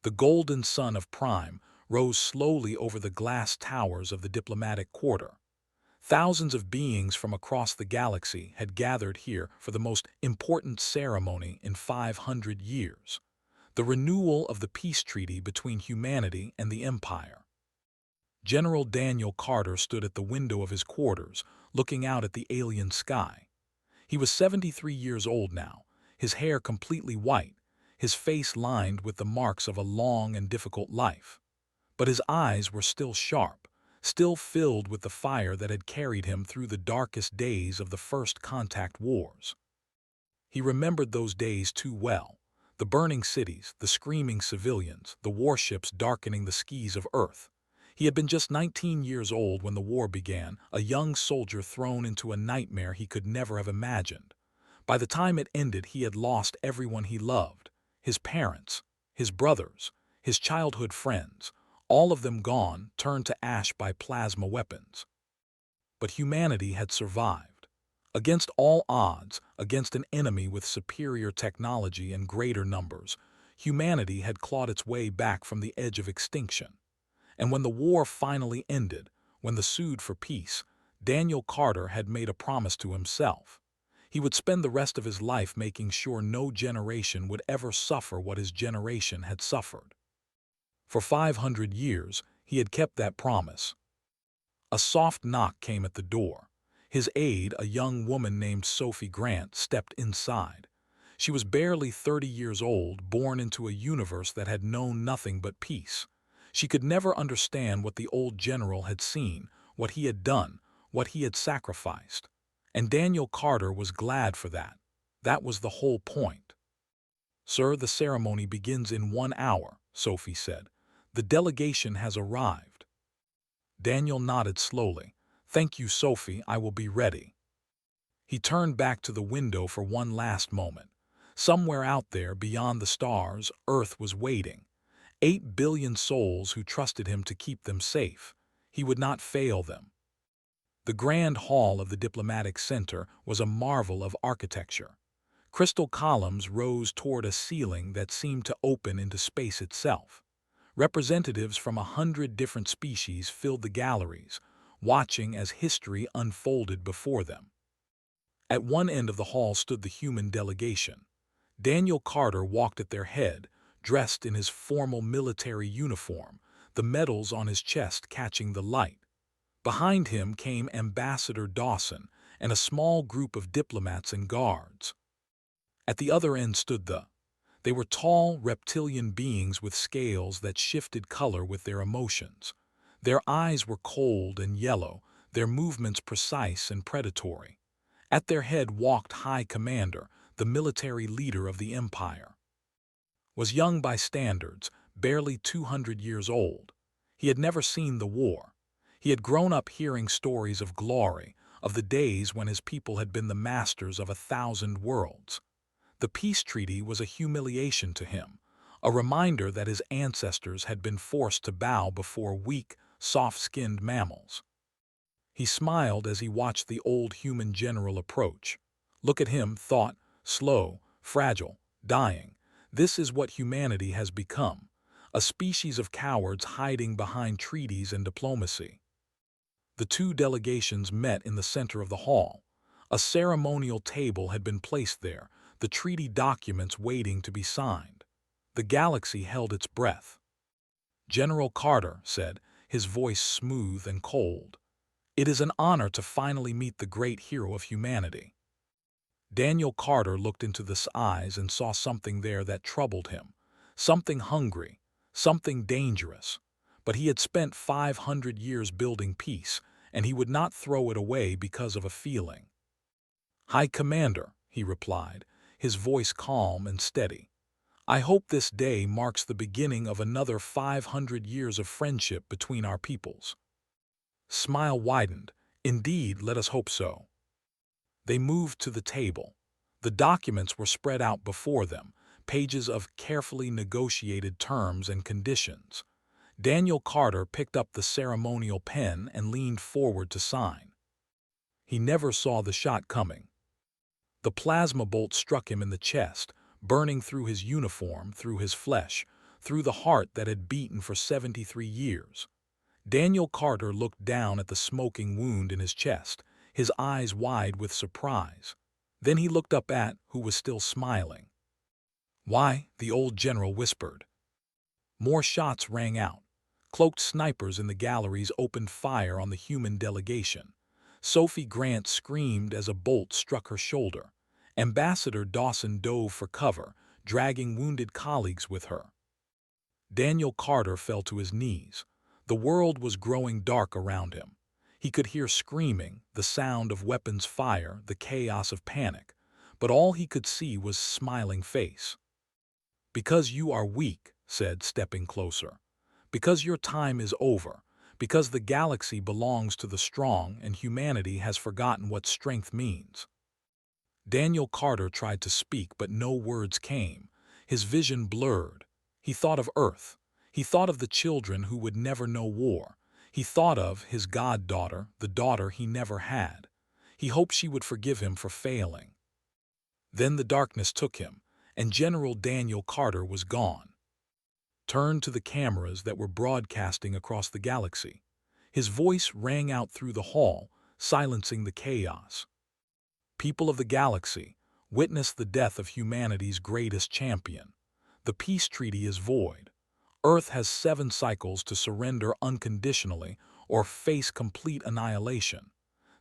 The golden sun of Prime rose slowly over the glass towers of the diplomatic quarter. Thousands of beings from across the galaxy had gathered here for the most important ceremony in 500 years, the renewal of the peace treaty between humanity and the Empire. General Daniel Carter stood at the window of his quarters, looking out at the alien sky. He was 73 years old now, his hair completely white, his face lined with the marks of a long and difficult life. But his eyes were still sharp, still filled with the fire that had carried him through the darkest days of the first contact wars. He remembered those days too well, the burning cities, the screaming civilians, the warships darkening the skies of Earth. He had been just 19 years old when the war began, a young soldier thrown into a nightmare he could never have imagined. By the time it ended, he had lost everyone he loved, his parents, his brothers, his childhood friends, all of them gone, turned to ash by plasma weapons. But humanity had survived. Against all odds, against an enemy with superior technology and greater numbers, humanity had clawed its way back from the edge of extinction. And when the war finally ended, when the sued for peace, Daniel Carter had made a promise to himself. He would spend the rest of his life making sure no generation would ever suffer what his generation had suffered. For 500 years, he had kept that promise. A soft knock came at the door. His aide, a young woman named Sophie Grant, stepped inside. She was barely 30 years old, born into a universe that had known nothing but peace. She could never understand what the old general had seen, what he had done, what he had sacrificed. And Daniel Carter was glad for that. That was the whole point. "Sir, the ceremony begins in 1 hour," Sophie said. "The delegation has arrived." Daniel nodded slowly. "Thank you, Sophie, I will be ready." He turned back to the window for one last moment. Somewhere out there, beyond the stars, Earth was waiting. 8 billion souls who trusted him to keep them safe. He would not fail them. The grand hall of the diplomatic center was a marvel of architecture. Crystal columns rose toward a ceiling that seemed to open into space itself. Representatives from 100 different species filled the galleries, watching as history unfolded before them. At one end of the hall stood the human delegation. Daniel Carter walked at their head, dressed in his formal military uniform, the medals on his chest catching the light. Behind him came Ambassador Dawson and a small group of diplomats and guards. At the other end stood They were tall, reptilian beings with scales that shifted color with their emotions. Their eyes were cold and yellow, their movements precise and predatory. At their head walked High Commander, the military leader of the Empire. Was young by standards, barely 200 years old. He had never seen the war. He had grown up hearing stories of glory, of the days when his people had been the masters of 1,000 worlds. The peace treaty was a humiliation to him, a reminder that his ancestors had been forced to bow before weak, soft-skinned mammals. He smiled as he watched the old human general approach. Look at him, thought, slow, fragile, dying. This is what humanity has become, a species of cowards hiding behind treaties and diplomacy. The two delegations met in the center of the hall. A ceremonial table had been placed there, the treaty documents waiting to be signed. The galaxy held its breath. "General Carter," said, his voice smooth and cold, "it is an honor to finally meet the great hero of humanity." Daniel Carter looked into the eyes and saw something there that troubled him, something hungry, something dangerous. But he had spent 500 years building peace, and he would not throw it away because of a feeling. "High Commander," he replied, his voice calm and steady, "I hope this day marks the beginning of another 500 years of friendship between our peoples." Smile widened. "Indeed, let us hope so." They moved to the table. The documents were spread out before them, pages of carefully negotiated terms and conditions. Daniel Carter picked up the ceremonial pen and leaned forward to sign. He never saw the shot coming. The plasma bolt struck him in the chest, burning through his uniform, through his flesh, through the heart that had beaten for 73 years. Daniel Carter looked down at the smoking wound in his chest, his eyes wide with surprise. Then he looked up at who was still smiling. "Why?" the old general whispered. More shots rang out. Cloaked snipers in the galleries opened fire on the human delegation. Sophie Grant screamed as a bolt struck her shoulder. Ambassador Dawson dove for cover, dragging wounded colleagues with her. Daniel Carter fell to his knees. The world was growing dark around him. He could hear screaming, the sound of weapons fire, the chaos of panic, but all he could see was smiling face. "Because you are weak," said, stepping closer. "Because your time is over. Because the galaxy belongs to the strong and humanity has forgotten what strength means." Daniel Carter tried to speak, but no words came. His vision blurred. He thought of Earth. He thought of the children who would never know war. He thought of his goddaughter, the daughter he never had. He hoped she would forgive him for failing. Then the darkness took him, and General Daniel Carter was gone. Turned to the cameras that were broadcasting across the galaxy. His voice rang out through the hall, silencing the chaos. "People of the galaxy, witness the death of humanity's greatest champion. The peace treaty is void. Earth has 7 cycles to surrender unconditionally or face complete annihilation.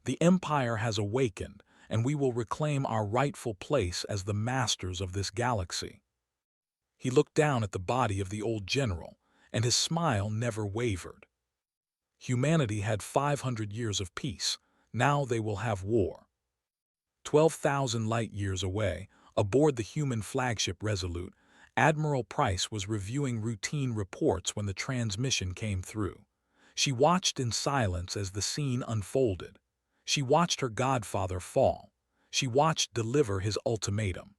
The Empire has awakened, and we will reclaim our rightful place as the masters of this galaxy." He looked down at the body of the old general, and his smile never wavered. Humanity had 500 years of peace. Now they will have war. 12,000 light-years away, aboard the human flagship Resolute, Admiral Price was reviewing routine reports when the transmission came through. She watched in silence as the scene unfolded. She watched her godfather fall. She watched deliver his ultimatum.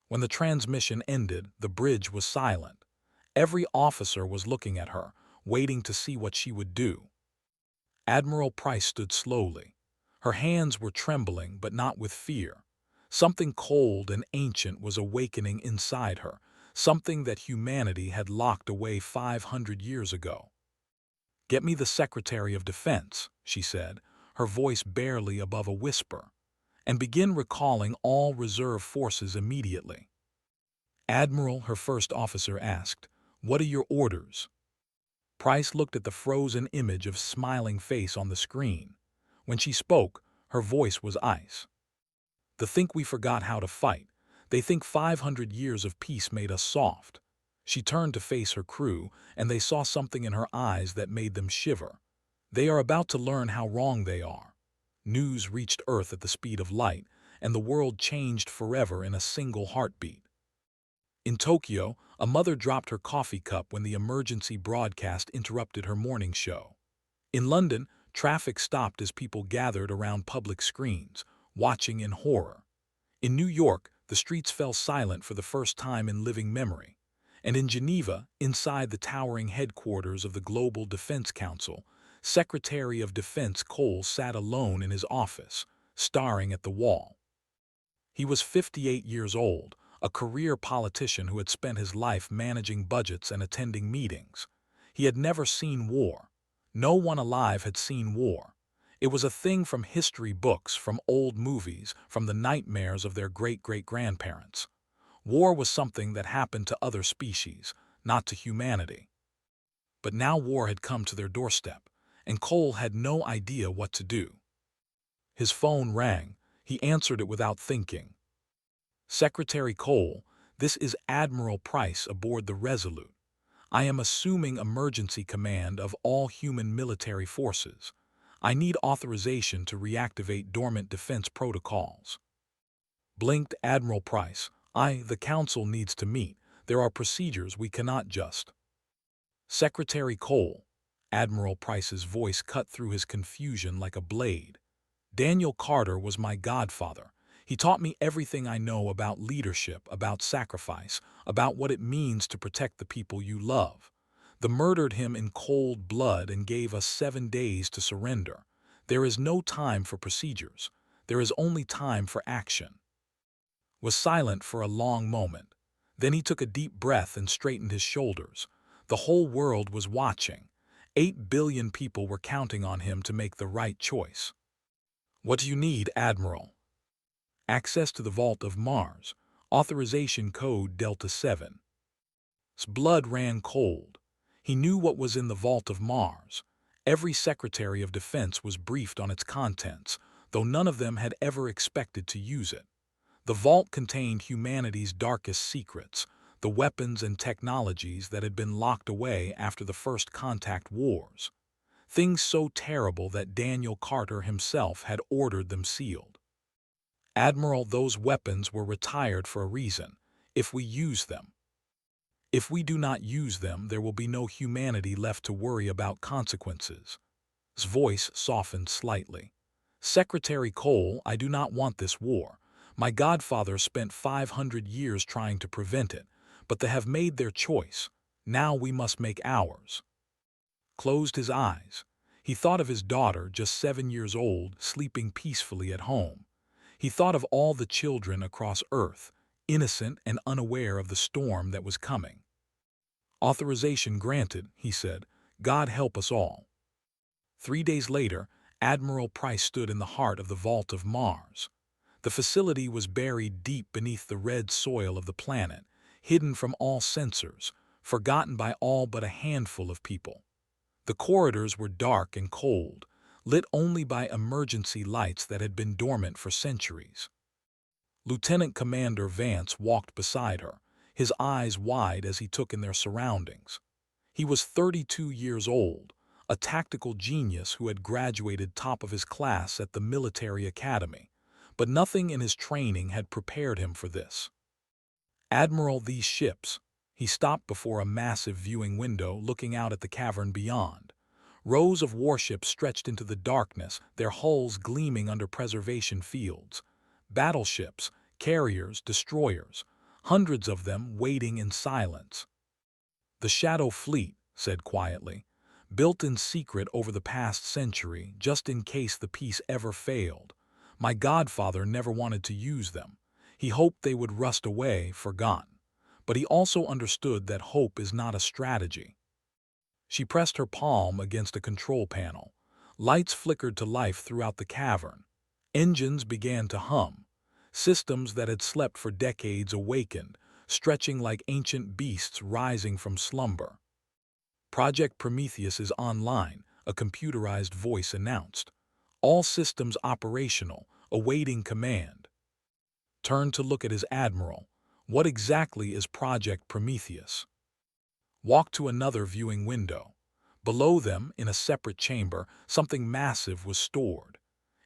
When the transmission ended, the bridge was silent. Every officer was looking at her, waiting to see what she would do. Admiral Price stood slowly. Her hands were trembling, but not with fear. Something cold and ancient was awakening inside her, something that humanity had locked away 500 years ago. "Get me the Secretary of Defense," she said, her voice barely above a whisper, "and begin recalling all reserve forces immediately." "Admiral," her first officer asked, "what are your orders?" Price looked at the frozen image of smiling face on the screen. When she spoke, her voice was ice. "They think we forgot how to fight. They think 500 years of peace made us soft." She turned to face her crew, and they saw something in her eyes that made them shiver. "They are about to learn how wrong they are." News reached Earth at the speed of light, and the world changed forever in a single heartbeat. In Tokyo, a mother dropped her coffee cup when the emergency broadcast interrupted her morning show. In London, traffic stopped as people gathered around public screens, watching in horror. In New York, the streets fell silent for the first time in living memory. And in Geneva, inside the towering headquarters of the Global Defense Council, Secretary of Defense Cole sat alone in his office, staring at the wall. He was 58 years old, a career politician who had spent his life managing budgets and attending meetings. He had never seen war. No one alive had seen war. It was a thing from history books, from old movies, from the nightmares of their great-great-grandparents. War was something that happened to other species, not to humanity. But now war had come to their doorstep, and Cole had no idea what to do. His phone rang. He answered it without thinking. "Secretary Cole, this is Admiral Price aboard the Resolute. I am assuming emergency command of all human military forces. I need authorization to reactivate dormant defense protocols." Blinked Admiral Price. The Council needs to meet. There are procedures we cannot just." "Secretary Cole." Admiral Price's voice cut through his confusion like a blade. "Daniel Carter was my godfather. He taught me everything I know about leadership, about sacrifice, about what it means to protect the people you love. They murdered him in cold blood and gave us 7 days to surrender. There is no time for procedures. There is only time for action." Was silent for a long moment. Then he took a deep breath and straightened his shoulders. The whole world was watching. 8 billion people were counting on him to make the right choice. What do you need, Admiral? Access to the Vault of Mars. Authorization code Delta 7. His blood ran cold. He knew what was in the Vault of Mars. Every Secretary of Defense was briefed on its contents, though none of them had ever expected to use it. The vault contained humanity's darkest secrets, the weapons and technologies that had been locked away after the first contact wars. Things so terrible that Daniel Carter himself had ordered them sealed. Admiral, those weapons were retired for a reason. If we use them. If we do not use them, there will be no humanity left to worry about consequences. His voice softened slightly. Secretary Cole, I do not want this war. My godfather spent 500 years trying to prevent it, but they have made their choice. Now we must make ours. Closed his eyes. He thought of his daughter, just 7 years old, sleeping peacefully at home. He thought of all the children across Earth, innocent and unaware of the storm that was coming. Authorization granted, he said. God help us all. 3 days later, Admiral Price stood in the heart of the Vault of Mars. The facility was buried deep beneath the red soil of the planet, hidden from all sensors, forgotten by all but a handful of people. The corridors were dark and cold, lit only by emergency lights that had been dormant for centuries. Lieutenant Commander Vance walked beside her, his eyes wide as he took in their surroundings. He was 32 years old, a tactical genius who had graduated top of his class at the military academy, but nothing in his training had prepared him for this. Admiral, these ships. He stopped before a massive viewing window looking out at the cavern beyond. Rows of warships stretched into the darkness, their hulls gleaming under preservation fields. Battleships, carriers, destroyers, hundreds of them waiting in silence. The Shadow Fleet, said quietly, built in secret over the past century just in case the peace ever failed. My godfather never wanted to use them. He hoped they would rust away, forgotten. But he also understood that hope is not a strategy. She pressed her palm against a control panel. Lights flickered to life throughout the cavern. Engines began to hum. Systems that had slept for decades awakened, stretching like ancient beasts rising from slumber. Project Prometheus is online, a computerized voice announced. All systems operational, awaiting command. Turned to look at his admiral. What exactly is Project Prometheus? Walked to another viewing window. Below them, in a separate chamber, something massive was stored.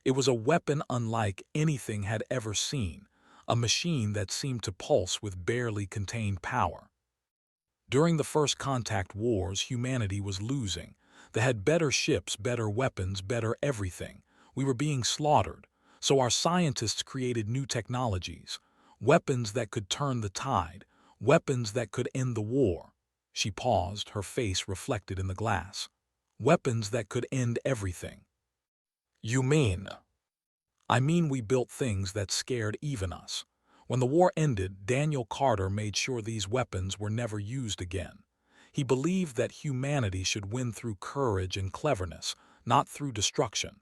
It was a weapon unlike anything had ever seen, a machine that seemed to pulse with barely contained power. During the first contact wars, humanity was losing. They had better ships, better weapons, better everything. We were being slaughtered, so our scientists created new technologies, weapons that could turn the tide, weapons that could end the war. She paused, her face reflected in the glass. Weapons that could end everything. You mean? I mean we built things that scared even us. When the war ended, Daniel Carter made sure these weapons were never used again. He believed that humanity should win through courage and cleverness, not through destruction.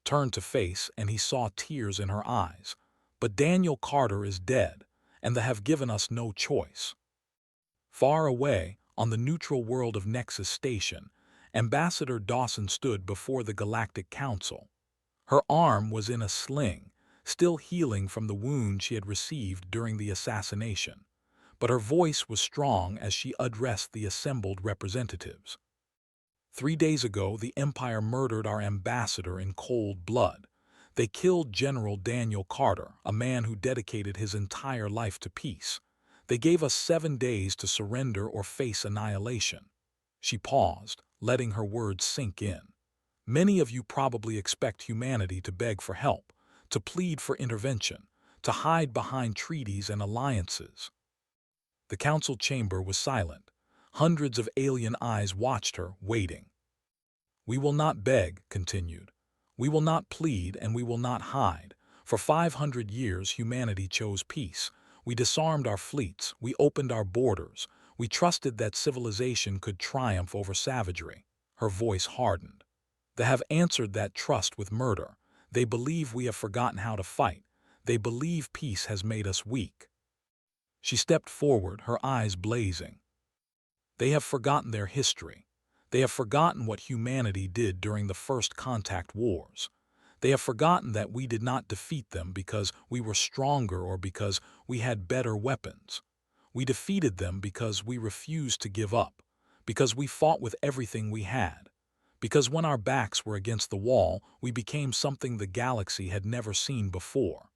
Turned to face, and he saw tears in her eyes. But Daniel Carter is dead, and they have given us no choice. Far away, on the neutral world of Nexus Station, Ambassador Dawson stood before the Galactic Council. Her arm was in a sling, still healing from the wound she had received during the assassination, but her voice was strong as she addressed the assembled representatives. 3 days ago, the Empire murdered our ambassador in cold blood. They killed General Daniel Carter, a man who dedicated his entire life to peace. They gave us 7 days to surrender or face annihilation. She paused, letting her words sink in. Many of you probably expect humanity to beg for help, to plead for intervention, to hide behind treaties and alliances. The council chamber was silent. Hundreds of alien eyes watched her, waiting. We will not beg, continued. We will not plead and we will not hide. For 500 years humanity chose peace. We disarmed our fleets, we opened our borders, we trusted that civilization could triumph over savagery. Her voice hardened. They have answered that trust with murder. They believe we have forgotten how to fight. They believe peace has made us weak. She stepped forward, her eyes blazing. They have forgotten their history. They have forgotten what humanity did during the first contact wars. They have forgotten that we did not defeat them because we were stronger or because we had better weapons. We defeated them because we refused to give up, because we fought with everything we had, because when our backs were against the wall, we became something the galaxy had never seen before.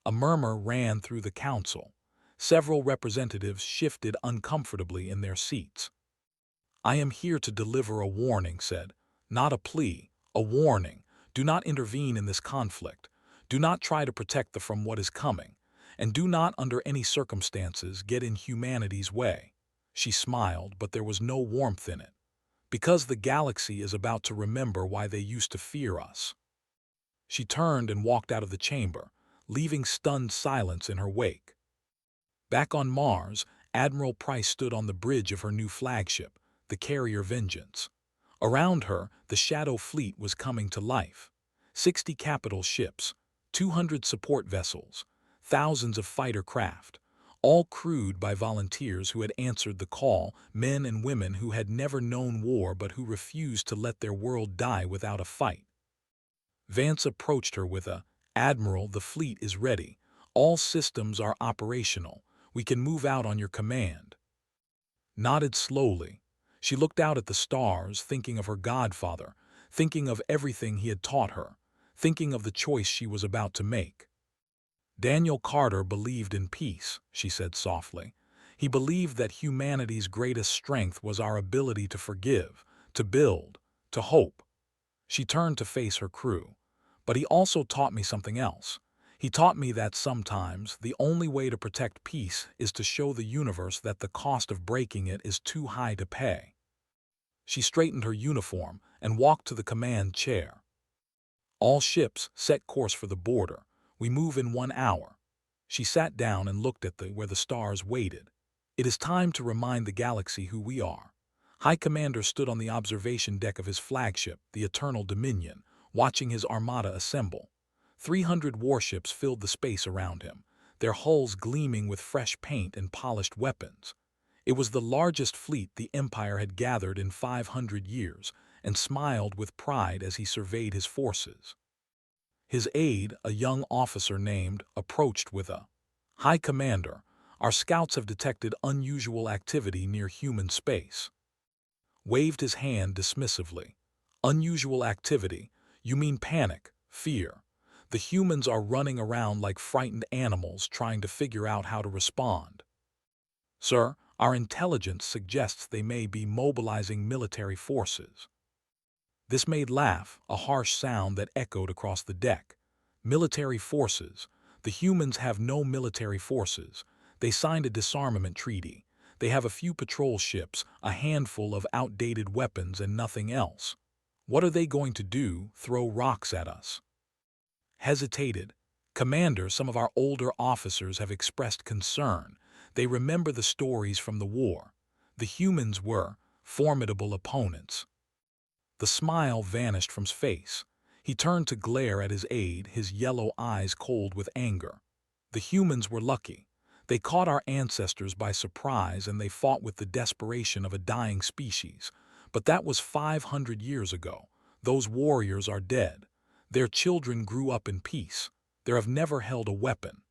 A murmur ran through the council. Several representatives shifted uncomfortably in their seats. "I am here to deliver a warning," said. "Not a plea, a warning. Do not intervene in this conflict. Do not try to protect them from what is coming. And do not, under any circumstances, get in humanity's way." She smiled, but there was no warmth in it. "Because the galaxy is about to remember why they used to fear us." She turned and walked out of the chamber, leaving stunned silence in her wake. Back on Mars, Admiral Price stood on the bridge of her new flagship, the carrier Vengeance. Around her, the Shadow Fleet was coming to life. 60 capital ships, 200 support vessels, thousands of fighter craft, all crewed by volunteers who had answered the call, men and women who had never known war but who refused to let their world die without a fight. Vance approached her with a, "Admiral, the fleet is ready. All systems are operational. We can move out on your command." Nodded slowly. She looked out at the stars, thinking of her godfather, thinking of everything he had taught her, thinking of the choice she was about to make. "Daniel Carter believed in peace," she said softly. "He believed that humanity's greatest strength was our ability to forgive, to build, to hope." She turned to face her crew. "But he also taught me something else. He taught me that sometimes the only way to protect peace is to show the universe that the cost of breaking it is too high to pay." She straightened her uniform and walked to the command chair. "All ships, set course for the border. We move in 1 hour." She sat down and looked at where the stars waited. "It is time to remind the galaxy who we are." High Commander stood on the observation deck of his flagship, the Eternal Dominion, watching his armada assemble. 300 warships filled the space around him, their hulls gleaming with fresh paint and polished weapons. It was the largest fleet the Empire had gathered in 500 years, and smiled with pride as he surveyed his forces. His aide, a young officer named, approached with a, "High Commander, our scouts have detected unusual activity near human space." Waved his hand dismissively. "Unusual activity? You mean panic, fear. The humans are running around like frightened animals trying to figure out how to respond. Sir, our intelligence suggests they may be mobilizing military forces." This made laugh, a harsh sound that echoed across the deck. "Military forces. The humans have no military forces. They signed a disarmament treaty. They have a few patrol ships, a handful of outdated weapons, and nothing else. What are they going to do, throw rocks at us?" Hesitated. "Commander, some of our older officers have expressed concern. They remember the stories from the war. The humans were formidable opponents." The smile vanished from his face. He turned to glare at his aide, his yellow eyes cold with anger. "The humans were lucky. They caught our ancestors by surprise and they fought with the desperation of a dying species. But that was 500 years ago. Those warriors are dead. Their children grew up in peace. They have never held a weapon."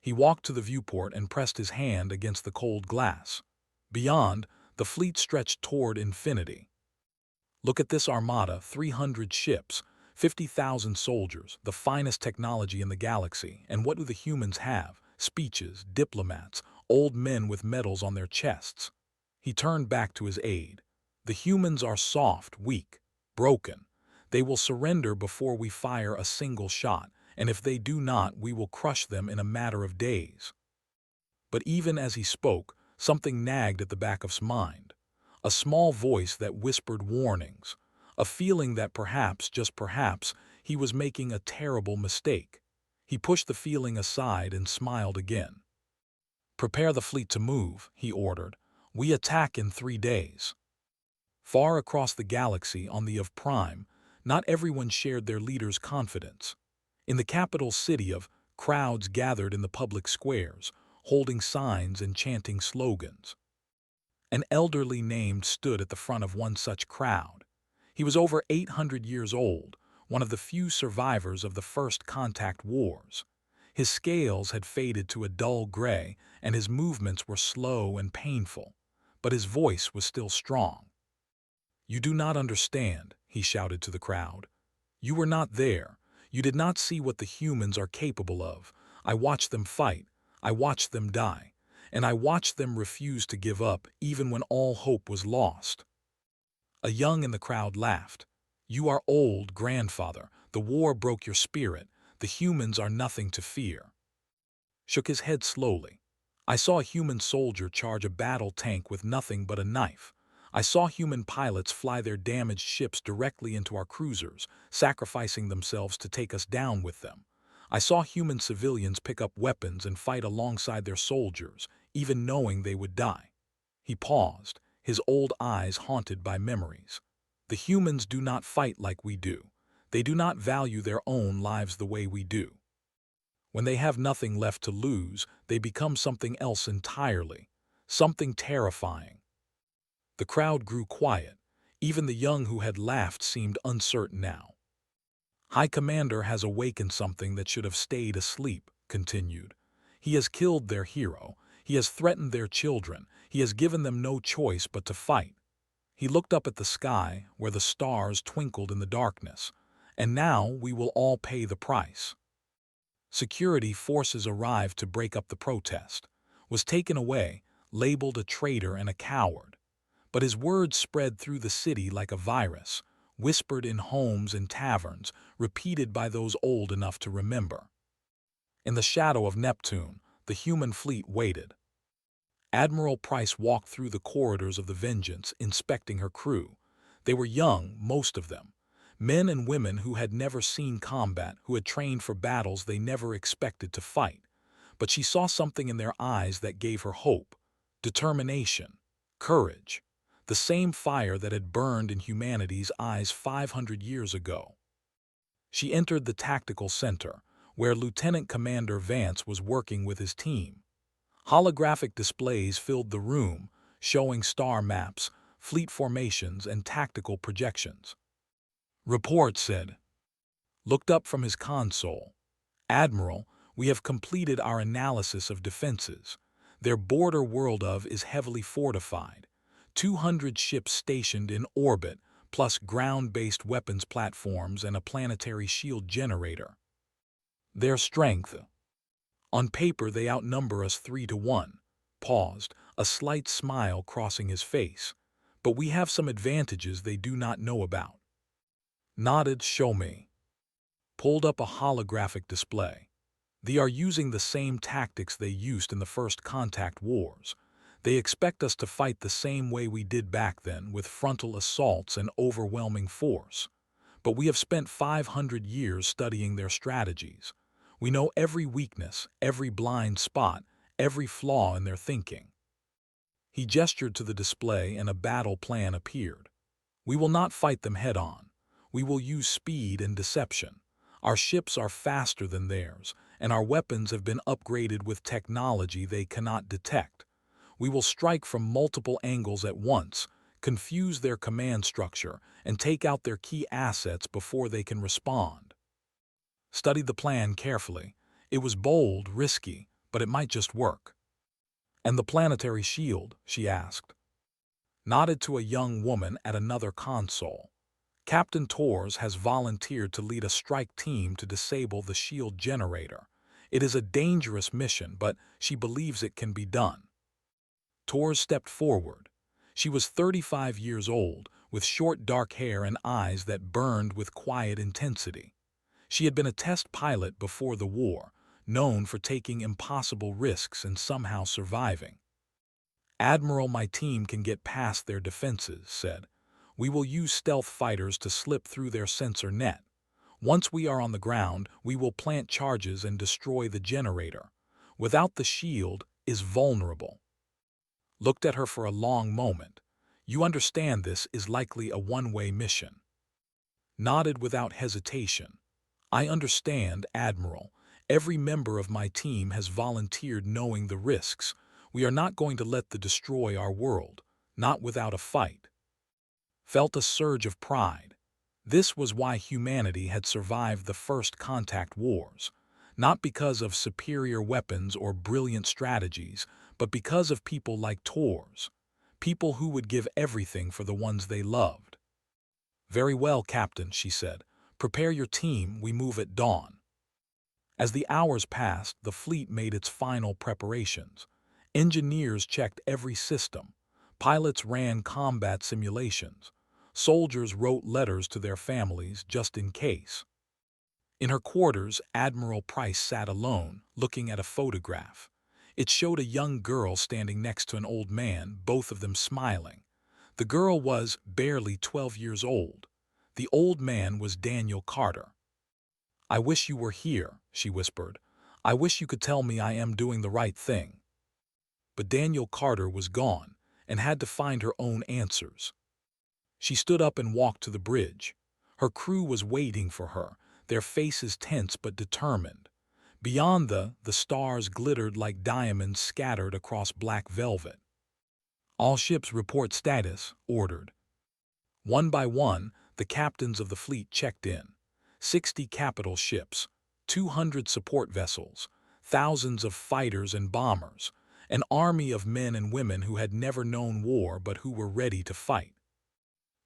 He walked to the viewport and pressed his hand against the cold glass. Beyond, the fleet stretched toward infinity. "Look at this armada, 300 ships, 50,000 soldiers, the finest technology in the galaxy. And what do the humans have? Speeches, diplomats, old men with medals on their chests." He turned back to his aide. "The humans are soft, weak, broken. They will surrender before we fire a single shot, and if they do not, we will crush them in a matter of days." But even as he spoke, something nagged at the back of his mind. A small voice that whispered warnings, a feeling that perhaps, just perhaps, he was making a terrible mistake. He pushed the feeling aside and smiled again. Prepare the fleet to move, he ordered. We attack in 3 days. Far across the galaxy on the of Prime, not everyone shared their leader's confidence. In the capital city of, crowds gathered in the public squares, holding signs and chanting slogans. An elderly named stood at the front of one such crowd. He was over 800 years old, one of the few survivors of the first contact wars. His scales had faded to a dull gray, and his movements were slow and painful, but his voice was still strong. "You do not understand," he shouted to the crowd. "You were not there. You did not see what the humans are capable of. I watched them fight. I watched them die. And I watched them refuse to give up even when all hope was lost." A young in the crowd laughed. "You are old, grandfather. The war broke your spirit. The humans are nothing to fear." Shook his head slowly. "I saw a human soldier charge a battle tank with nothing but a knife. I saw human pilots fly their damaged ships directly into our cruisers, sacrificing themselves to take us down with them. I saw human civilians pick up weapons and fight alongside their soldiers, even knowing they would die." He paused, his old eyes haunted by memories. "The humans do not fight like we do. They do not value their own lives the way we do. When they have nothing left to lose, they become something else entirely, something terrifying." The crowd grew quiet. Even the young who had laughed seemed uncertain now. "High Commander has awakened something that should have stayed asleep," continued. "He has killed their hero. He has threatened their children. He has given them no choice but to fight." He looked up at the sky, where the stars twinkled in the darkness. "And now we will all pay the price." Security forces arrived to break up the protest. Was taken away, labeled a traitor and a coward. But his words spread through the city like a virus, whispered in homes and taverns, repeated by those old enough to remember. In the shadow of Neptune, the human fleet waited. Admiral Price walked through the corridors of the Vengeance, inspecting her crew. They were young, most of them. Men and women who had never seen combat, who had trained for battles they never expected to fight. But she saw something in their eyes that gave her hope, determination, courage. The same fire that had burned in humanity's eyes 500 years ago. She entered the tactical center, where Lieutenant Commander Vance was working with his team. Holographic displays filled the room, showing star maps, fleet formations, and tactical projections. "Report," said. Looked up from his console. "Admiral, we have completed our analysis of defenses. Their border world of is heavily fortified. 200 ships stationed in orbit, plus ground-based weapons platforms and a planetary shield generator. Their strength. On paper they outnumber us 3-1. Paused, a slight smile crossing his face. But we have some advantages they do not know about." Nodded. "Show me." Pulled up a holographic display. "They are using the same tactics they used in the first contact wars. They expect us to fight the same way we did back then, with frontal assaults and overwhelming force. But we have spent 500 years studying their strategies. We know every weakness, every blind spot, every flaw in their thinking." He gestured to the display and a battle plan appeared. "We will not fight them head-on. We will use speed and deception. Our ships are faster than theirs, and our weapons have been upgraded with technology they cannot detect. We will strike from multiple angles at once, confuse their command structure, and take out their key assets before they can respond." Studied the plan carefully. It was bold, risky, but it might just work. "And the planetary shield?" she asked. Nodded to a young woman at another console. "Captain Torres has volunteered to lead a strike team to disable the shield generator. It is a dangerous mission, but she believes it can be done." Torres stepped forward. She was 35 years old, with short dark hair and eyes that burned with quiet intensity. She had been a test pilot before the war, known for taking impossible risks and somehow surviving. "Admiral, my team can get past their defenses," said. "We will use stealth fighters to slip through their sensor net. Once we are on the ground, we will plant charges and destroy the generator. Without the shield, is vulnerable. Looked at her for a long moment. You understand this is likely a one-way mission. Nodded without hesitation. I understand, Admiral. Every member of my team has volunteered knowing the risks. We are not going to let them destroy our world, not without a fight. Felt a surge of pride. This was why humanity had survived the first contact wars, not because of superior weapons or brilliant strategies, but because of people like Tors, people who would give everything for the ones they loved. "Very well, Captain," she said. "Prepare your team, we move at dawn." As the hours passed, the fleet made its final preparations. Engineers checked every system. Pilots ran combat simulations. Soldiers wrote letters to their families just in case. In her quarters, Admiral Price sat alone, looking at a photograph. It showed a young girl standing next to an old man, both of them smiling. The girl was barely 12 years old. The old man was Daniel Carter. "I wish you were here," she whispered. "I wish you could tell me I am doing the right thing." But Daniel Carter was gone and had to find her own answers. She stood up and walked to the bridge. Her crew was waiting for her, their faces tense but determined. Beyond the stars glittered like diamonds scattered across black velvet. "All ships report status," ordered. One by one, the captains of the fleet checked in. 60 capital ships, 200 support vessels, thousands of fighters and bombers, an army of men and women who had never known war but who were ready to fight.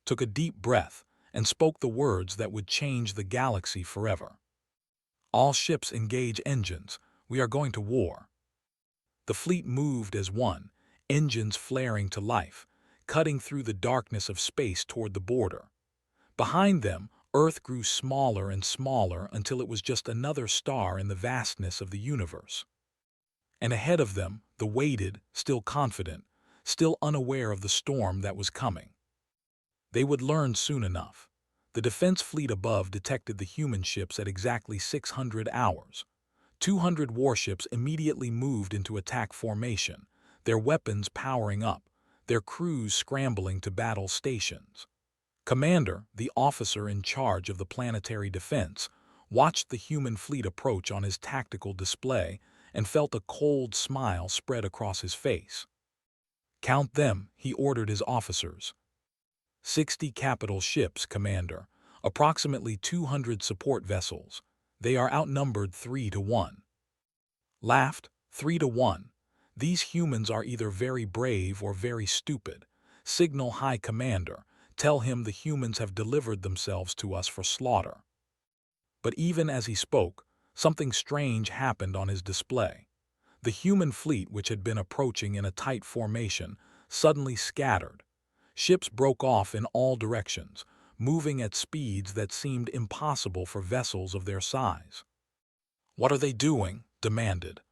Took a deep breath, and spoke the words that would change the galaxy forever. "All ships engage engines. We are going to war." The fleet moved as one, engines flaring to life, cutting through the darkness of space toward the border. Behind them, Earth grew smaller and smaller until it was just another star in the vastness of the universe. And ahead of them, they waited, still confident, still unaware of the storm that was coming. They would learn soon enough. The defense fleet above detected the human ships at exactly 600 hours. 200 warships immediately moved into attack formation, their weapons powering up, their crews scrambling to battle stations. Commander, the officer in charge of the planetary defense, watched the human fleet approach on his tactical display and felt a cold smile spread across his face. "Count them," he ordered his officers. 60 capital ships, Commander, approximately 200 support vessels. They are outnumbered 3 to 1. Laughed, 3 to 1. These humans are either very brave or very stupid. Signal High Commander, tell him the humans have delivered themselves to us for slaughter. But even as he spoke, something strange happened on his display. The human fleet, which had been approaching in a tight formation, suddenly scattered. Ships broke off in all directions, moving at speeds that seemed impossible for vessels of their size. "What are they doing?" demanded.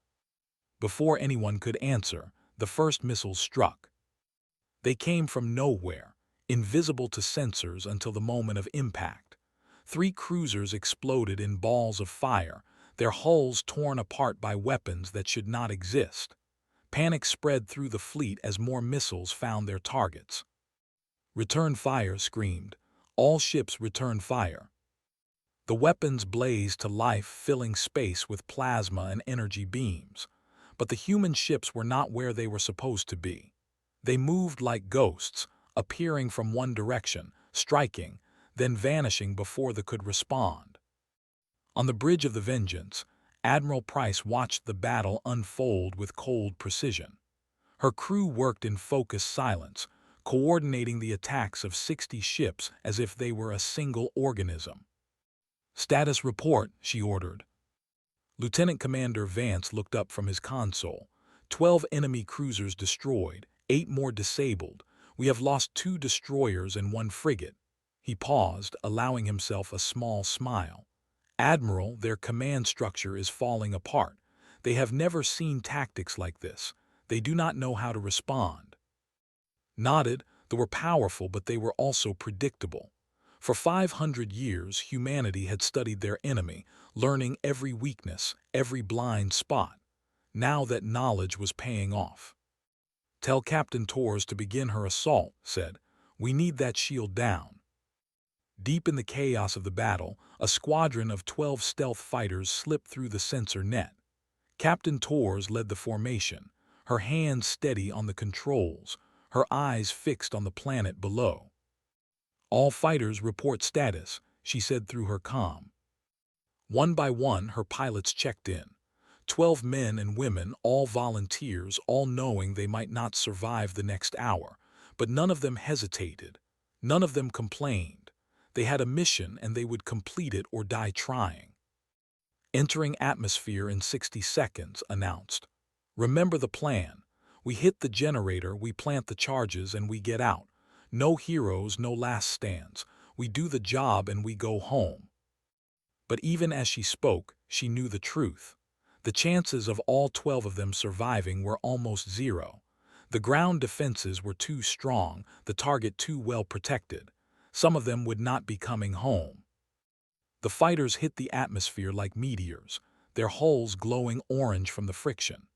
Before anyone could answer, the first missiles struck. They came from nowhere, invisible to sensors until the moment of impact. 3 cruisers exploded in balls of fire, their hulls torn apart by weapons that should not exist. Panic spread through the fleet as more missiles found their targets. "Return fire," screamed. All ships return fire. The weapons blazed to life, filling space with plasma and energy beams. But the human ships were not where they were supposed to be. They moved like ghosts, appearing from one direction, striking, then vanishing before they could respond. On the bridge of the Vengeance, Admiral Price watched the battle unfold with cold precision. Her crew worked in focused silence, coordinating the attacks of 60 ships as if they were a single organism. "Status report," she ordered. Lieutenant Commander Vance looked up from his console. 12 enemy cruisers destroyed, 8 more disabled. We have lost 2 destroyers and 1 frigate. He paused, allowing himself a small smile. "Admiral, their command structure is falling apart. They have never seen tactics like this. They do not know how to respond." Nodded. They were powerful, but they were also predictable. For 500 years, humanity had studied their enemy, learning every weakness, every blind spot. now that knowledge was paying off. "Tell Captain Torres to begin her assault," said. "We need that shield down." Deep in the chaos of the battle, a squadron of 12 stealth fighters slipped through the sensor net. Captain Torres led the formation, her hands steady on the controls, her eyes fixed on the planet below. "All fighters report status," she said through her comm. One by one, her pilots checked in. 12 men and women, all volunteers, all knowing they might not survive the next hour. But none of them hesitated. None of them complained. They had a mission and they would complete it or die trying. "Entering atmosphere in 60 seconds, announced. "Remember the plan. We hit the generator, we plant the charges, and we get out. No heroes, no last stands. We do the job and we go home." But even as she spoke, she knew the truth. The chances of all 12 of them surviving were almost zero. The ground defenses were too strong, the target too well protected. Some of them would not be coming home. The fighters hit the atmosphere like meteors, their hulls glowing orange from the friction.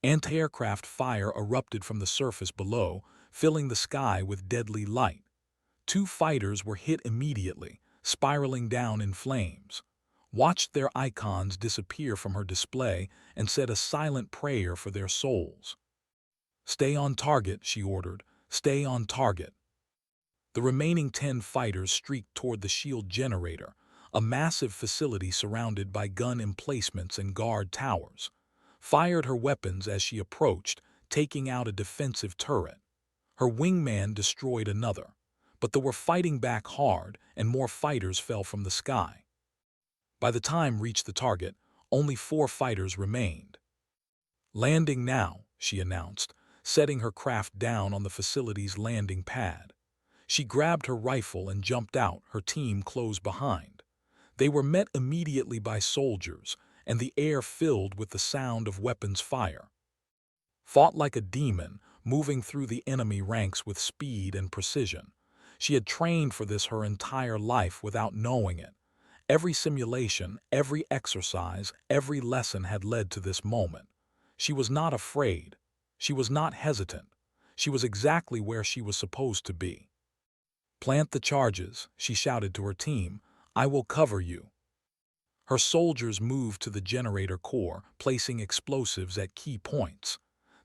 Anti-aircraft fire erupted from the surface below, filling the sky with deadly light. 2 fighters were hit immediately, spiraling down in flames. Watched their icons disappear from her display and said a silent prayer for their souls. "Stay on target," she ordered. "Stay on target." The remaining 10 fighters streaked toward the shield generator, a massive facility surrounded by gun emplacements and guard towers. Fired her weapons as she approached, taking out a defensive turret. Her wingman destroyed another. But they were fighting back hard, and more fighters fell from the sky. By the time reached the target, only 4 fighters remained. "Landing now," she announced, setting her craft down on the facility's landing pad. She grabbed her rifle and jumped out, her team close behind. They were met immediately by soldiers, and the air filled with the sound of weapons fire. Fought like a demon, moving through the enemy ranks with speed and precision. She had trained for this her entire life without knowing it. Every simulation, every exercise, every lesson had led to this moment. She was not afraid. She was not hesitant. She was exactly where she was supposed to be. "Plant the charges," she shouted to her team. "I will cover you." Her soldiers moved to the generator core, placing explosives at key points.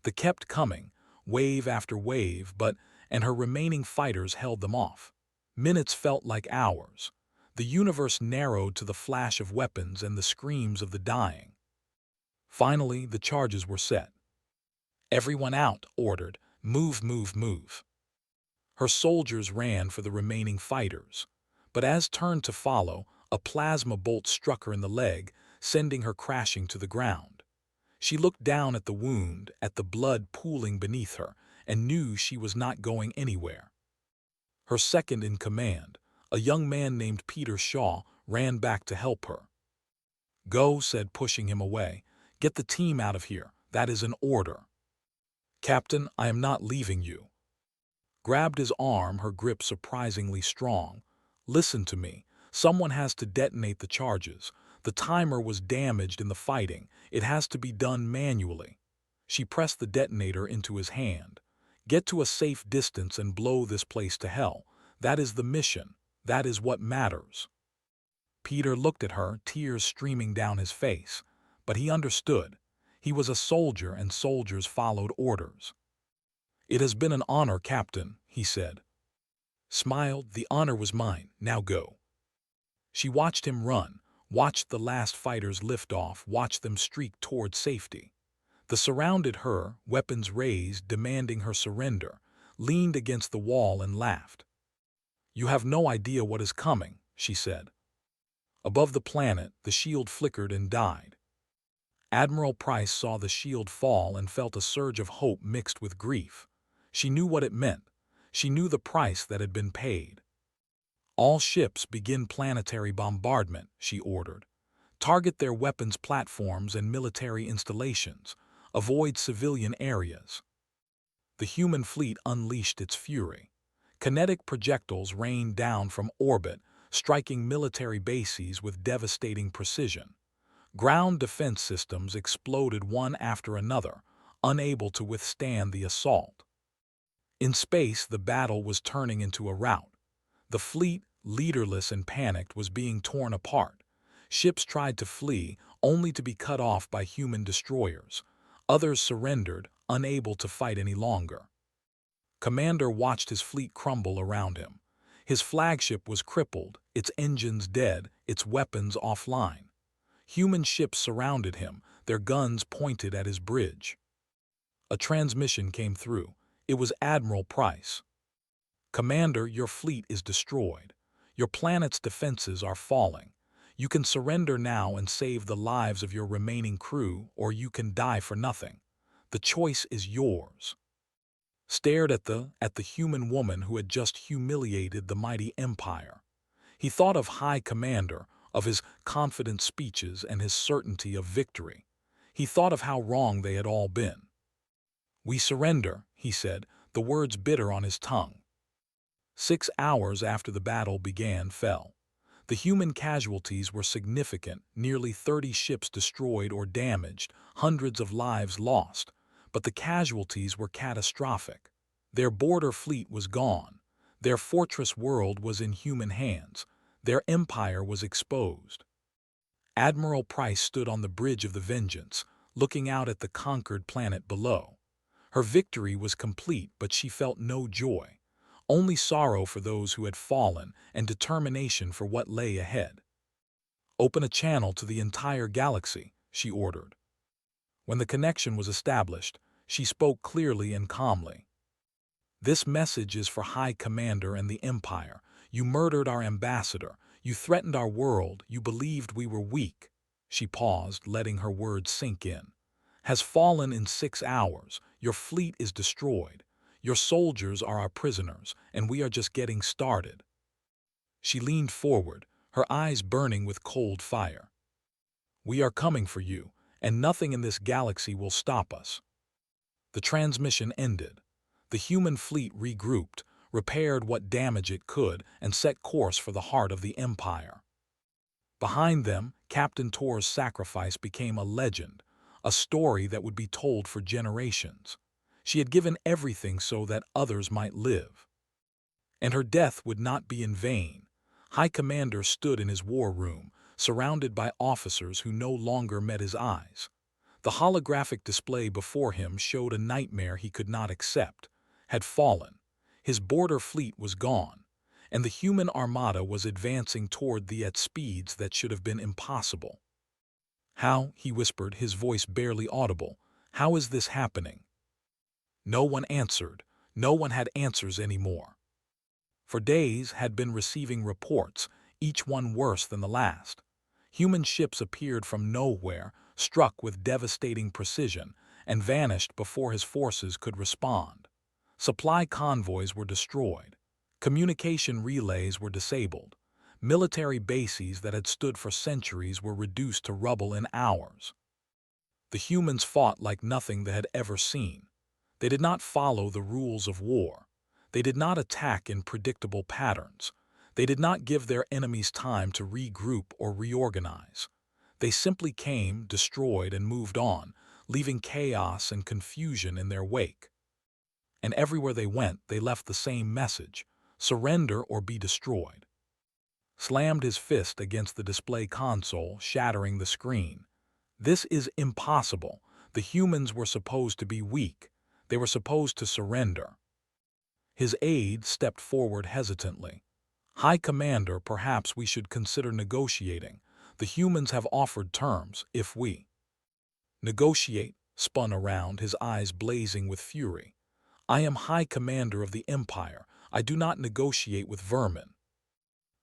They kept coming, wave after wave, and her remaining fighters held them off. Minutes felt like hours. The universe narrowed to the flash of weapons and the screams of the dying. Finally, the charges were set. "Everyone out," ordered. "Move, move, move." Her soldiers ran for the remaining fighters. But as turned to follow, a plasma bolt struck her in the leg, sending her crashing to the ground. She looked down at the wound, at the blood pooling beneath her, and knew she was not going anywhere. Her second in command, a young man named Peter Shaw, ran back to help her. "Go," said, pushing him away. "Get the team out of here. That is an order." "Captain, I am not leaving you." Grabbed his arm, her grip surprisingly strong. "Listen to me. Someone has to detonate the charges. The timer was damaged in the fighting. It has to be done manually." She pressed the detonator into his hand. "Get to a safe distance and blow this place to hell. That is the mission. That is what matters." Peter looked at her, tears streaming down his face. But he understood. He was a soldier, and soldiers followed orders. "It has been an honor, Captain," he said. Smiled. "The honor was mine. Now go." She watched him run, watched the last fighters lift off, watched them streak toward safety. They surrounded her, weapons raised, demanding her surrender, leaned against the wall and laughed. "You have no idea what is coming," she said. Above the planet, the shield flickered and died. Admiral Price saw the shield fall and felt a surge of hope mixed with grief. She knew what it meant. She knew the price that had been paid. "All ships begin planetary bombardment," she ordered. "Target their weapons platforms and military installations. Avoid civilian areas." The human fleet unleashed its fury. Kinetic projectiles rained down from orbit, striking military bases with devastating precision. Ground defense systems exploded one after another, unable to withstand the assault. In space, the battle was turning into a rout. The fleet, leaderless and panicked, was being torn apart. Ships tried to flee, only to be cut off by human destroyers. Others surrendered, unable to fight any longer. Commander watched his fleet crumble around him. His flagship was crippled, its engines dead, its weapons offline. Human ships surrounded him, their guns pointed at his bridge. A transmission came through. It was Admiral Price. "Commander, your fleet is destroyed. Your planet's defenses are falling. You can surrender now and save the lives of your remaining crew, or you can die for nothing. The choice is yours." Stared at the human woman who had just humiliated the mighty empire. He thought of High Commander, of his confident speeches and his certainty of victory. He thought of how wrong they had all been. "We surrender," he said, the words bitter on his tongue. 6 hours after the battle began fell. The human casualties were significant, nearly 30 ships destroyed or damaged, hundreds of lives lost. But the casualties were catastrophic. Their border fleet was gone. Their fortress world was in human hands. Their empire was exposed. Admiral Price stood on the bridge of the Vengeance, looking out at the conquered planet below. Her victory was complete, but she felt no joy. Only sorrow for those who had fallen and determination for what lay ahead. "Open a channel to the entire galaxy," she ordered. When the connection was established, she spoke clearly and calmly. "This message is for High Commander and the Empire. You murdered our ambassador. You threatened our world. You believed we were weak." She paused, letting her words sink in. "Has fallen in 6 hours. Your fleet is destroyed. Your soldiers are our prisoners, and we are just getting started." She leaned forward, her eyes burning with cold fire. "We are coming for you, and nothing in this galaxy will stop us." The transmission ended. The human fleet regrouped, repaired what damage it could, and set course for the heart of the Empire. Behind them, Captain Tor's sacrifice became a legend, a story that would be told for generations. She had given everything so that others might live. And her death would not be in vain. High Commander stood in his war room, surrounded by officers who no longer met his eyes. The holographic display before him showed a nightmare he could not accept, had fallen. His border fleet was gone, and the human armada was advancing toward at speeds that should have been impossible. "How," he whispered, his voice barely audible, "how is this happening?" No one answered. No one had answers anymore. For days had been receiving reports, each one worse than the last. Human ships appeared from nowhere, struck with devastating precision, and vanished before his forces could respond. Supply convoys were destroyed. Communication relays were disabled. Military bases that had stood for centuries were reduced to rubble in hours. The humans fought like nothing they had ever seen. They did not follow the rules of war. They did not attack in predictable patterns. They did not give their enemies time to regroup or reorganize. They simply came, destroyed, and moved on, leaving chaos and confusion in their wake. And everywhere they went, they left the same message: surrender or be destroyed. Slammed his fist against the display console, shattering the screen. "This is impossible. The humans were supposed to be weak. They were supposed to surrender." His aide stepped forward hesitantly. "High Commander, perhaps we should consider negotiating. The humans have offered terms, if we—" "Negotiate?" spun around, his eyes blazing with fury. "I am High Commander of the Empire. I do not negotiate with vermin."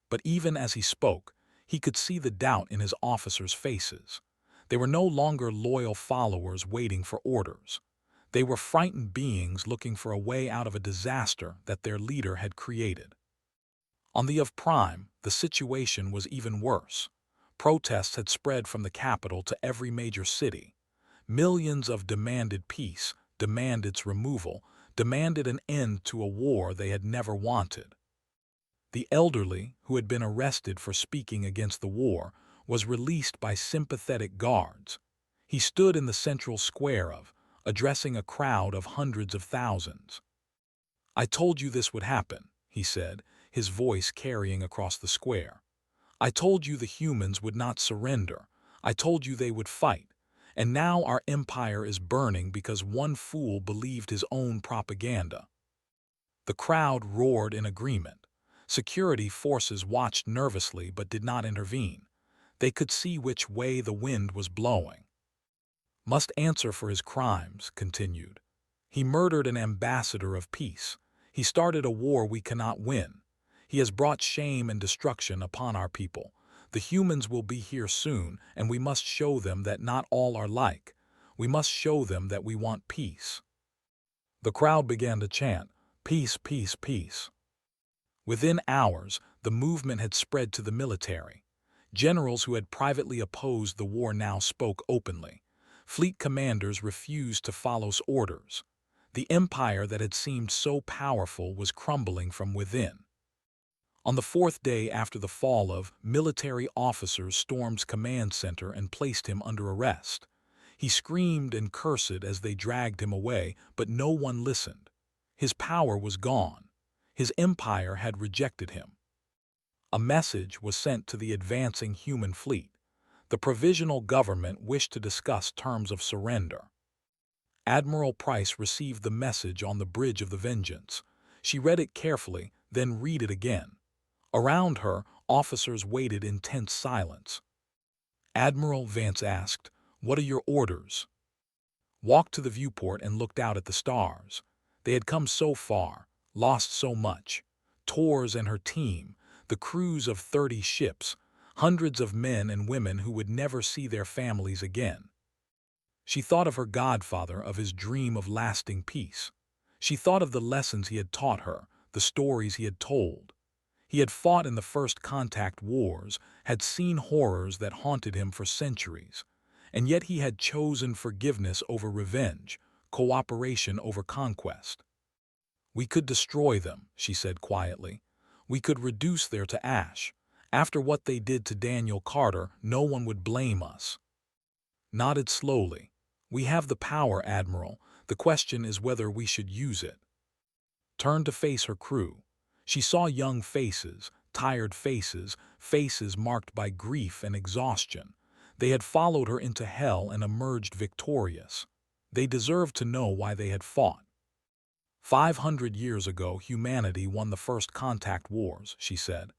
But even as he spoke, he could see the doubt in his officers' faces. They were no longer loyal followers waiting for orders. They were frightened beings looking for a way out of a disaster that their leader had created. On the OverHFY, the situation was even worse. Protests had spread from the capital to every major city. Millions of demanded peace, demanded its removal, demanded an end to a war they had never wanted. The elderly, who had been arrested for speaking against the war, was released by sympathetic guards. He stood in the central square addressing a crowd of hundreds of thousands. "I told you this would happen," he said, his voice carrying across the square. "I told you the humans would not surrender. I told you they would fight. And now our empire is burning because one fool believed his own propaganda." The crowd roared in agreement. Security forces watched nervously but did not intervene. They could see which way the wind was blowing. "Must answer for his crimes," continued. "He murdered an ambassador of peace. He started a war we cannot win. He has brought shame and destruction upon our people. The humans will be here soon, and we must show them that not all are like. We must show them that we want peace." The crowd began to chant, "Peace, peace, peace." Within hours, the movement had spread to the military. Generals who had privately opposed the war now spoke openly. Fleet commanders refused to follow orders. The empire that had seemed so powerful was crumbling from within. On the fourth day after the fall military officers stormed command center and placed him under arrest. He screamed and cursed as they dragged him away, but no one listened. His power was gone. His empire had rejected him. A message was sent to the advancing human fleet. The provisional government wished to discuss terms of surrender. Admiral Price received the message on the bridge of the Vengeance. She read it carefully, then read it again. Around her, officers waited in tense silence. "Admiral," Vance asked, "what are your orders?" Walked to the viewport and looked out at the stars. They had come so far, lost so much. Torres and her team, the crews of 30 ships, hundreds of men and women who would never see their families again. She thought of her godfather, of his dream of lasting peace. She thought of the lessons he had taught her, the stories he had told. He had fought in the first contact wars, had seen horrors that haunted him for centuries, and yet he had chosen forgiveness over revenge, cooperation over conquest. "We could destroy them," she said quietly. "We could reduce them to ash. After what they did to Daniel Carter, no one would blame us." Nodded slowly. "We have the power, Admiral. The question is whether we should use it." Turned to face her crew. She saw young faces, tired faces, faces marked by grief and exhaustion. They had followed her into hell and emerged victorious. They deserved to know why they had fought. 500 years ago, humanity won the first contact wars, she said.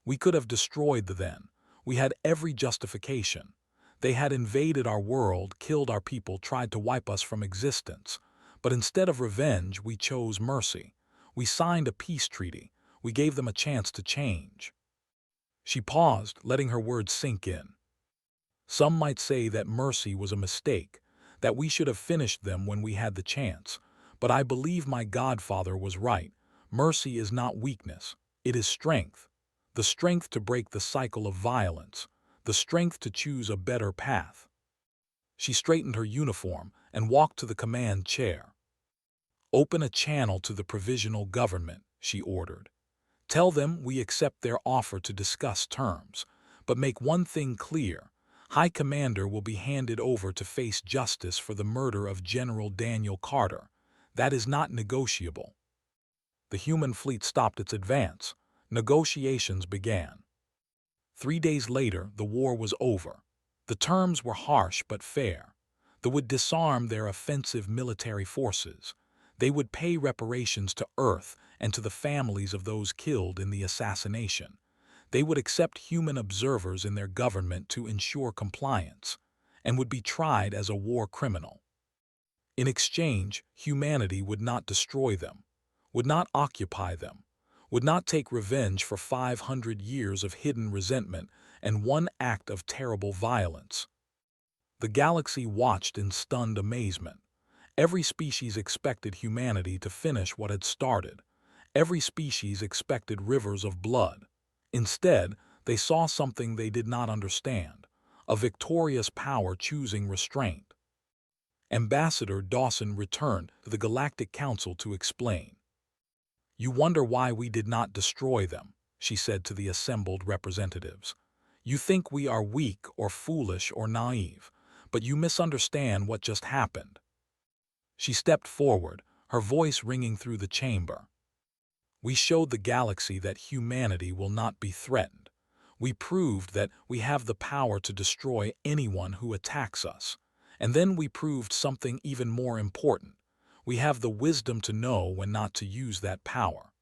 "We could have destroyed them then. We had every justification. They had invaded our world, killed our people, tried to wipe us from existence. But instead of revenge, we chose mercy. We signed a peace treaty. We gave them a chance to change." She paused, letting her words sink in. "Some might say that mercy was a mistake, that we should have finished them when we had the chance. But I believe my godfather was right. Mercy is not weakness. It is strength. The strength to break the cycle of violence. The strength to choose a better path." She straightened her uniform and walked to the command chair. "Open a channel to the provisional government," she ordered. "Tell them we accept their offer to discuss terms. But make one thing clear. High Commander will be handed over to face justice for the murder of General Daniel Carter. That is not negotiable." The human fleet stopped its advance. Negotiations began. 3 days later, the war was over. The terms were harsh but fair. They would disarm their offensive military forces. They would pay reparations to Earth and to the families of those killed in the assassination. They would accept human observers in their government to ensure compliance, and would be tried as a war criminal. In exchange, humanity would not destroy them, would not occupy them, would not take revenge for 500 years of hidden resentment and one act of terrible violence. The galaxy watched in stunned amazement. Every species expected humanity to finish what had started. Every species expected rivers of blood. Instead, they saw something they did not understand, a victorious power choosing restraint. Ambassador Dawson returned to the Galactic Council to explain. "You wonder why we did not destroy them," she said to the assembled representatives. You think we are weak or foolish or naive, but you misunderstand what just happened." She stepped forward, her voice ringing through the chamber. "We showed the galaxy that humanity will not be threatened. We proved that we have the power to destroy anyone who attacks us. And then we proved something even more important. We have the wisdom to know when not to use that power."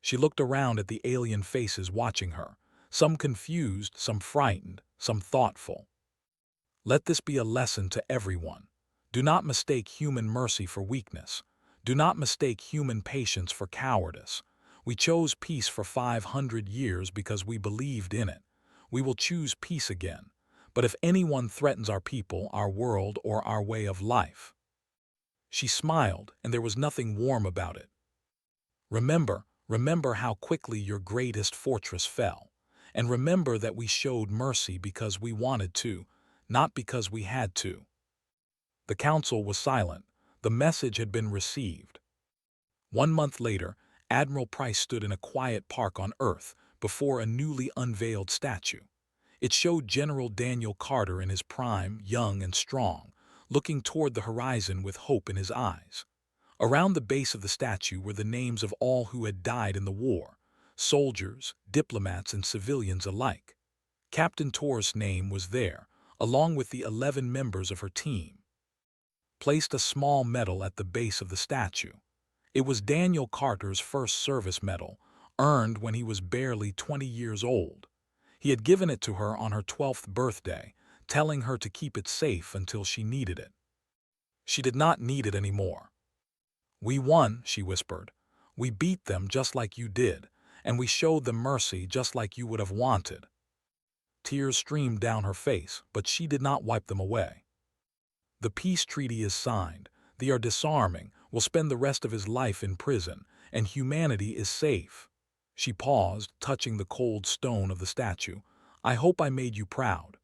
She looked around at the alien faces watching her, some confused, some frightened, some thoughtful. "Let this be a lesson to everyone. Do not mistake human mercy for weakness. Do not mistake human patience for cowardice. We chose peace for 500 years because we believed in it. We will choose peace again. But if anyone threatens our people, our world, or our way of life—" She smiled, and there was nothing warm about it. Remember how quickly your greatest fortress fell. And remember that we showed mercy because we wanted to, not because we had to." The council was silent. The message had been received. 1 month later, Admiral Price stood in a quiet park on Earth before a newly unveiled statue. It showed General Daniel Carter in his prime, young and strong, looking toward the horizon with hope in his eyes. Around the base of the statue were the names of all who had died in the war, soldiers, diplomats, and civilians alike. Captain Torres' name was there, along with the 11 members of her team. Placed a small medal at the base of the statue. It was Daniel Carter's first service medal, earned when he was barely 20 years old. He had given it to her on her 12th birthday, telling her to keep it safe until she needed it. She did not need it anymore. "We won," she whispered. "We beat them just like you did, and we showed them mercy just like you would have wanted." Tears streamed down her face, but she did not wipe them away. "The peace treaty is signed. They are disarming, will spend the rest of his life in prison, and humanity is safe." She paused, touching the cold stone of the statue. "I hope I made you proud."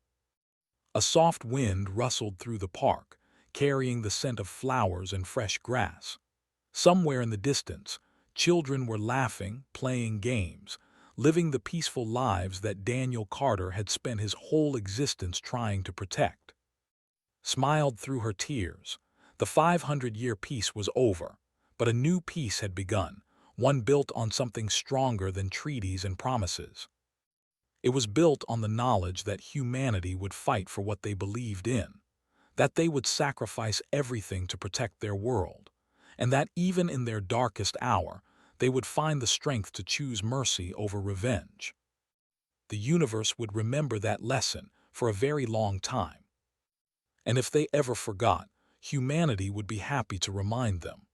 A soft wind rustled through the park, carrying the scent of flowers and fresh grass. Somewhere in the distance, children were laughing, playing games, living the peaceful lives that Daniel Carter had spent his whole existence trying to protect. Smiled through her tears. The 500-year peace was over, but a new peace had begun, one built on something stronger than treaties and promises. It was built on the knowledge that humanity would fight for what they believed in, that they would sacrifice everything to protect their world, and that even in their darkest hour, they would find the strength to choose mercy over revenge. The universe would remember that lesson for a very long time. And if they ever forgot, humanity would be happy to remind them.